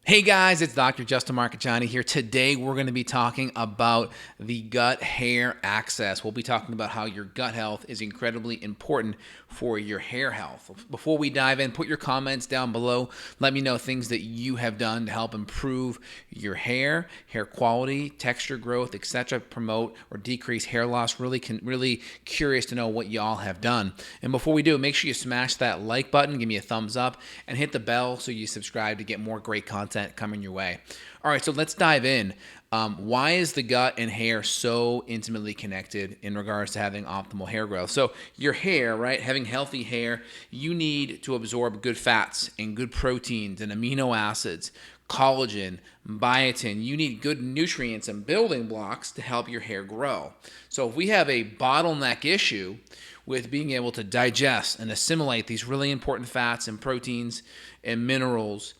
Hey guys, it's Dr. Justin Marcacciani here. Today we're going to be talking about the gut-hair axis. We'll be talking about how your gut health is incredibly important for your hair health. Before we dive in, put your comments down below. Let me know things that you have done to help improve your hair quality, texture growth, etc., promote or decrease hair loss. Really curious to know what y'all have done. And before we do, make sure you smash that like button, give me a thumbs up, and hit the bell so you subscribe to get more great content coming your way. All right, so let's dive in. Why is the gut and hair so intimately connected in regards to having optimal hair growth? So your hair, right, having healthy hair, you need to absorb good fats and good proteins and amino acids, collagen, biotin. You need good nutrients and building blocks to help your hair grow. So if we have a bottleneck issue with being able to digest and assimilate these really important fats and proteins and minerals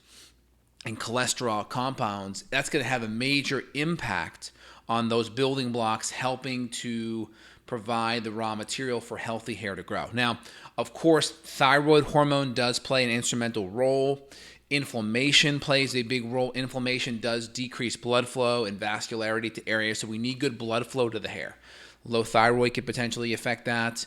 and cholesterol compounds, that's going to have a major impact on those building blocks, helping to provide the raw material for healthy hair to grow. Now, of course, thyroid hormone does play an instrumental role. Inflammation plays a big role. Inflammation does decrease blood flow and vascularity to areas, so we need good blood flow to the hair. Low thyroid could potentially affect that.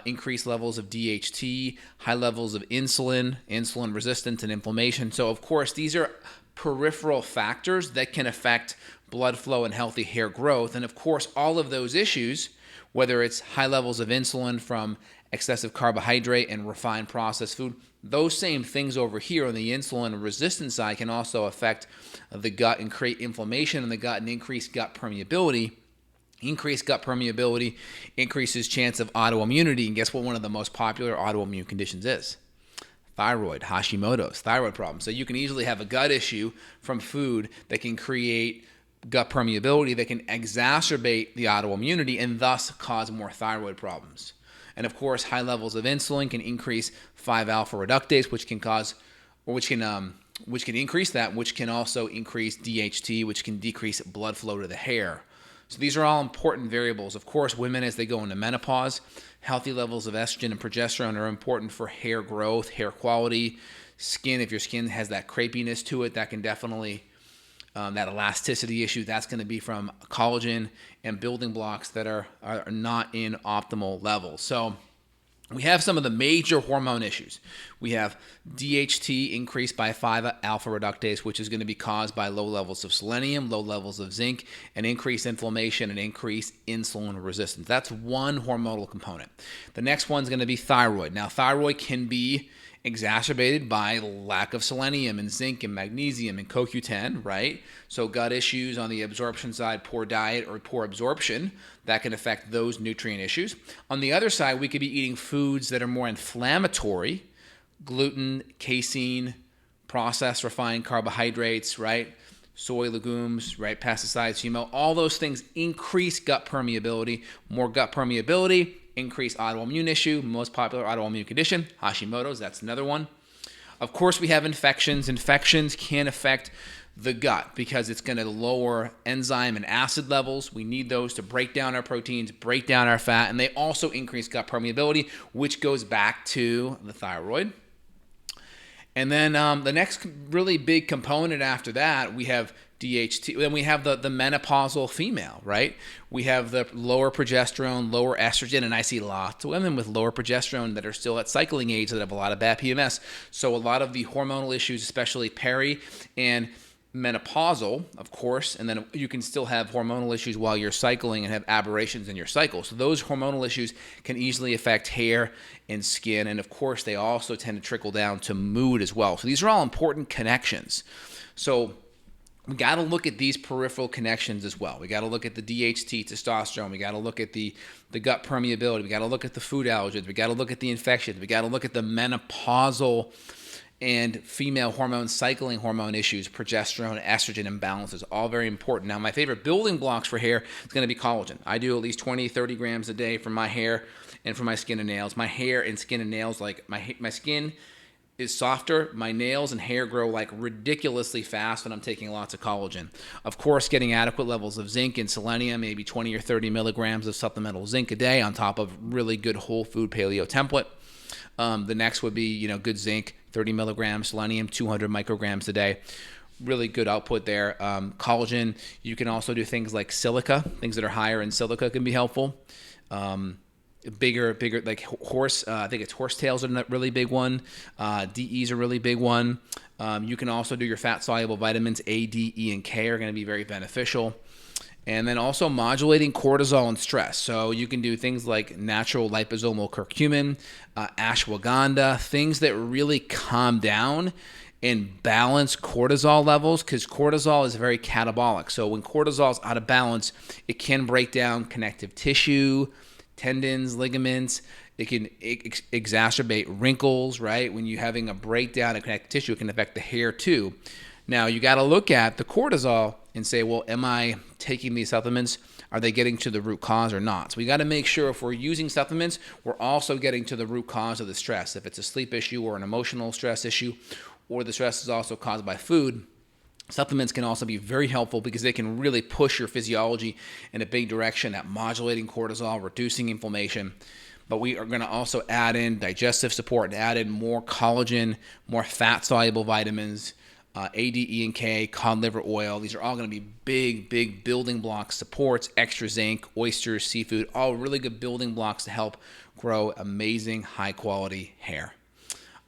Increased levels of DHT, high levels of insulin resistance, and inflammation. So, of course, these are peripheral factors that can affect blood flow and healthy hair growth. And, of course, all of those issues, whether it's high levels of insulin from excessive carbohydrate and refined processed food, those same things over here on the insulin resistance side can also affect the gut and create inflammation in the gut and increase gut permeability. Increased gut permeability increases chance of autoimmunity. And guess what one of the most popular autoimmune conditions is? Thyroid, Hashimoto's, thyroid problem. So you can easily have a gut issue from food that can create gut permeability that can exacerbate the autoimmunity and thus cause more thyroid problems. And of course, high levels of insulin can increase 5-alpha reductase, which can increase that, which can also increase DHT, which can decrease blood flow to the hair. So these are all important variables. Of course, women as they go into menopause, healthy levels of estrogen and progesterone are important for hair growth, hair quality, skin. If your skin has that crepiness to it, that can definitely, that elasticity issue, that's going to be from collagen and building blocks that are not in optimal levels. So we have some of the major hormone issues. We have DHT increased by 5-alpha reductase, which is going to be caused by low levels of selenium, low levels of zinc, and increased inflammation and increased insulin resistance. That's one hormonal component. The next one's going to be thyroid. Now, thyroid can be exacerbated by lack of selenium and zinc and magnesium and CoQ10, right? So gut issues on the absorption side, poor diet or poor absorption, that can affect those nutrient issues. On the other side, we could be eating foods that are more inflammatory, gluten, casein, processed refined carbohydrates, right? Soy, legumes, right? Pesticides, GMO, all those things increase gut permeability. More gut permeability, increased autoimmune issue, most popular autoimmune condition, Hashimoto's, that's another one. Of course, we have infections. Infections can affect the gut because it's going to lower enzyme and acid levels. We need those to break down our proteins, break down our fat, and they also increase gut permeability, which goes back to the thyroid. And then the next really big component after that, we have DHT. Then we have the menopausal female, right? We have the lower progesterone, lower estrogen, and I see lots of women with lower progesterone that are still at cycling age that have a lot of bad PMS. So a lot of the hormonal issues, especially peri and menopausal, of course, and then you can still have hormonal issues while you're cycling and have aberrations in your cycle. So those hormonal issues can easily affect hair and skin, and of course, they also tend to trickle down to mood as well. So these are all important connections. So we got to look at these peripheral connections as well. We got to look at the DHT, testosterone. We got to look at the gut permeability. We got to look at the food allergens. We got to look at the infections. We got to look at the menopausal and female hormone cycling hormone issues, progesterone, estrogen imbalances, all very important. Now, my favorite building blocks for hair is going to be collagen. I do at least 20, 30 grams a day for my hair and for my skin and nails. My hair and skin and nails, like my skin is softer. My nails and hair grow like ridiculously fast when I'm taking lots of collagen. Of course, getting adequate levels of zinc and selenium, maybe 20 or 30 milligrams of supplemental zinc a day on top of really good whole food paleo template. The next would be, good zinc, 30 milligrams, selenium, 200 micrograms a day. really good output there. Collagen, you can also do things like silica. Things that are higher in silica can be helpful. Bigger, like horse, I think it's horsetails are a really big one. DE's a really big one. You can also do your fat-soluble vitamins. A, D, E, and K are going to be very beneficial. And then also modulating cortisol and stress. So you can do things like natural liposomal curcumin, ashwagandha, things that really calm down and balance cortisol levels, because cortisol is very catabolic. So when cortisol is out of balance, it can break down connective tissue, tendons, ligaments. It can exacerbate wrinkles, right? When you're having a breakdown of connective tissue, it can affect the hair too. Now, you got to look at the cortisol and say, well, am I taking these supplements? Are they getting to the root cause or not? So we got to make sure if we're using supplements, we're also getting to the root cause of the stress. If it's a sleep issue or an emotional stress issue, or the stress is also caused by food, supplements can also be very helpful because they can really push your physiology in a big direction at modulating cortisol, reducing inflammation. But we are going to also add in digestive support and add in more collagen, more fat-soluble vitamins, A, D, E, and K, cod liver oil. These are all going to be big building blocks, supports, extra zinc, oysters, seafood, all really good building blocks to help grow amazing, high-quality hair.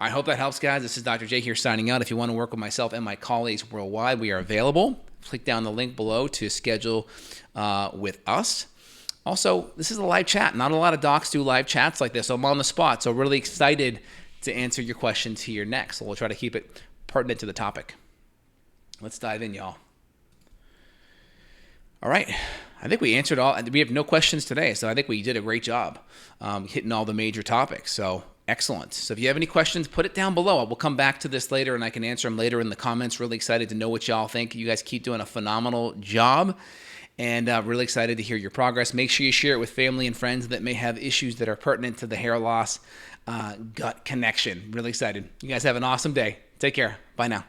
I hope that helps, guys. This is Dr. J here signing out. If you want to work with myself and my colleagues worldwide, we are available. Click down the link below to schedule with us. Also, this is a live chat. Not a lot of docs do live chats like this, so I'm on the spot. So really excited to answer your questions here next. So we'll try to keep it pertinent to the topic. Let's dive in, y'all. All right. I think we answered all. We have no questions today, so I think we did a great job hitting all the major topics. So excellent. So if you have any questions, put it down below. We'll come back to this later, and I can answer them later in the comments. Really excited to know what y'all think. You guys keep doing a phenomenal job, and really excited to hear your progress. Make sure you share it with family and friends that may have issues that are pertinent to the hair loss gut connection. Really excited. You guys have an awesome day. Take care. Bye now.